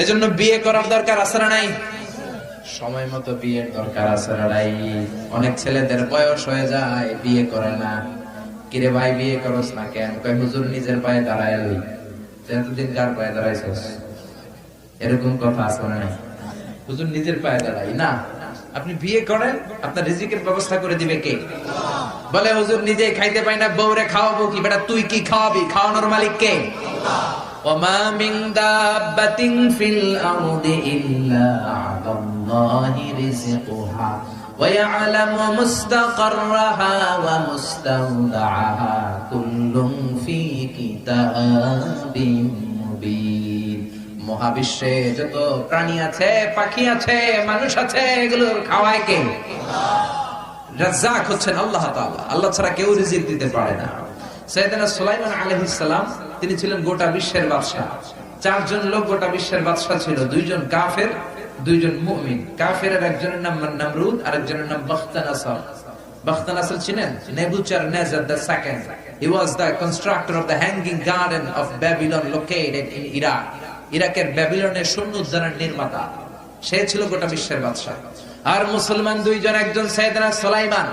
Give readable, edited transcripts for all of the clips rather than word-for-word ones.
এজন্য বিয়ে করার দরকার আছে না নাই? সময় মতো বিয়ের দরকার আছে না নাই? অনেক ছেলেদের বয়স হয়ে যায়, বিয়ে করে না। কিরে ভাই বিয়ে করস না কেন? কয় হুজুর নিজের পায়ে দাঁড়ায় লই। এতদিন কার পায়ে দাঁড়াইছস? এরকম কথা আছে না নাই? হুজুর নিজের পায়ে দাঁড়াই না। আপনি বিয়ে করেন, আপনার রিজিকের ব্যবস্থা করে দিবে কে? বলে হুজুর নিজেই খাইতে পাই না, বউরে খাওয়াবো কি? বেটা তুই কি খাওয়াবি? খাওয়ানোর মালিক কে? ওমা মিন দাব্বাতিন ফিল আরদি ইল্লা আলাল্লাহি রিজকুহা ওয়া ইয়ালামু মুস্তাকাররাহা ওয়া মুস্তাওদাআহা কুল্লুন ফি কিতাবিম মুবিন। মহাবিশ্বে যত প্রাণী আছে, পাখি আছে, মানুষ আছে, এগুলোর খাওয়ায় কে? রাজ্জাক হচ্ছেন আল্লাহ তাআলা। আল্লাহ ছাড়া কেউ রিজিক দিতে পারে না। সাইয়েদনা সুলাইমান আলাইহিস সালাম তিনি ছিলেন গোটা বিশ্বের বাদশা। চারজন লোক গোটা বিশ্বের বাদশা ছিল, দুইজন কাফের, দুইজন মুমিন। কাফেরের একজনের নাম নামরুদ, আরেকজনের নাম বাখতানাসার। বাখতানাসার ছিলেন Nebuchadnezzar the second. He was the constructor of the hanging garden of Babylon located in Iraq. ইরাকের ব্যাবিলনের সৈন্য উদ্যানের নির্মাতা। সে ছিল গোটা বিশ্বের বাদশা। আর মুসলমান দুইজন, একজন সাইয়েদনা সুলাইমান,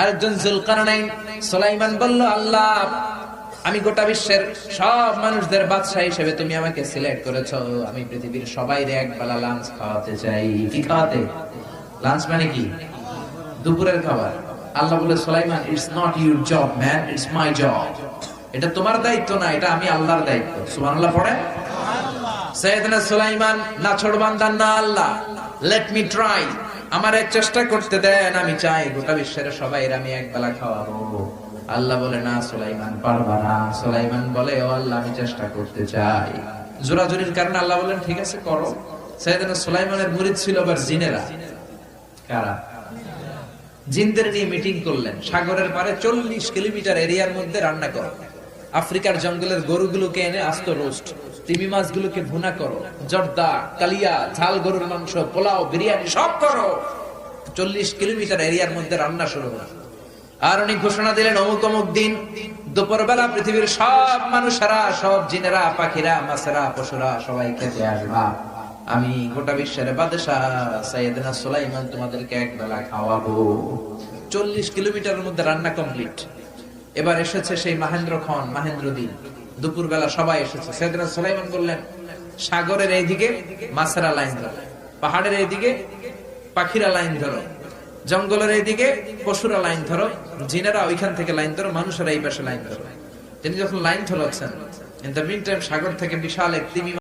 আরেকজন জুলকারনাইন। সুলাইমান বলল, আল্লাহ আমি গোটা বিশ্বের সব মানুষদের বাদশা হিসেবে তুমি আমাকে সিলেক্ট করেছো, আমি পৃথিবীর সবাইরে এক বেলা লাঞ্চ খাওয়াতে চাই। কি খাওয়াতে? লাঞ্চ মানে কি? দুপুরের খাবার। আল্লাহ বলে, Sulaiman it's not your job man, it's my job. এটা তোমার দায়িত্ব না, এটা আমি আল্লাহর দায়িত্ব। সুবহানাল্লাহ পড়ে। সাইয়েদনা সুলাইমান নাছোড়বান্দা না, আল্লাহ লেট মি ট্রাই, আমার এক চেষ্টা করতে দেন, আমি চাই গোটা বিশ্বের সবাইর আমি এক বেলা খাওয়াবো। আল্লাহ বলে, না সুলাইমান পারবা না। সুলাইমান বলে, ও আল্লাহ আমি চেষ্টা করতে চাই। জোরাজুরির কারণে আল্লাহ বলেন, ঠিক আছে করো। সাইয়েদনা সুলাইমানের মুরিদ ছিল আবার জিনেরা। কারা? জিনদের নিয়ে মিটিং করলেন। সাগরের পারে 40 কিলোমিটার এরিয়ার মধ্যে রান্না করো। আফ্রিকার জঙ্গলের গরুগুলোকে এনে আস্ত রোস্ট, তিমি মাছগুলোকে ভুনা করো, জর্দা, কালিয়া, ঝাল গরুর মাংস, পোলাও, বিরিয়ানি সব করো। 40 কিলোমিটার এরিয়ার মধ্যে রান্না শুরু হলো। আর উনি ঘোষণা দিলেন, অমুক অমুক দিন দুপুরবেলা পৃথিবীর সব মানুষেরা, সব জিনেরা, পাখিরা, মাছেরা, পশুরা সবাই খেতে আসবা। আমি গোটা বিশ্বের বাদশা সাইয়েদনা সুলাইমান তোমাদেরকে এক বেলা খাওয়াবো। 40 কিলোমিটারের মধ্যে রান্না কমপ্লিট। এবার এসেছে সেই মাহেন্দ্রক্ষণ, মাহেন্দ্র দিন। দুপুর বেলা সবাই এসেছে। সাইয়েদনা সুলাইমান বললেন, সাগরের এইদিকে মাছেরা লাইন ধরো, পাহাড়ের এইদিকে পাখিরা লাইন ধরো, জঙ্গলের এইদিকে পশুরা লাইন ধরো, জিনেরা ওইখান থেকে লাইন ধরো, মানুষেরা এই পাশে লাইন ধরো। তিনি যখন লাইন ধরাচ্ছেন, ইন দ্য মিন টাইম সাগর থেকে বিশাল এক তিমি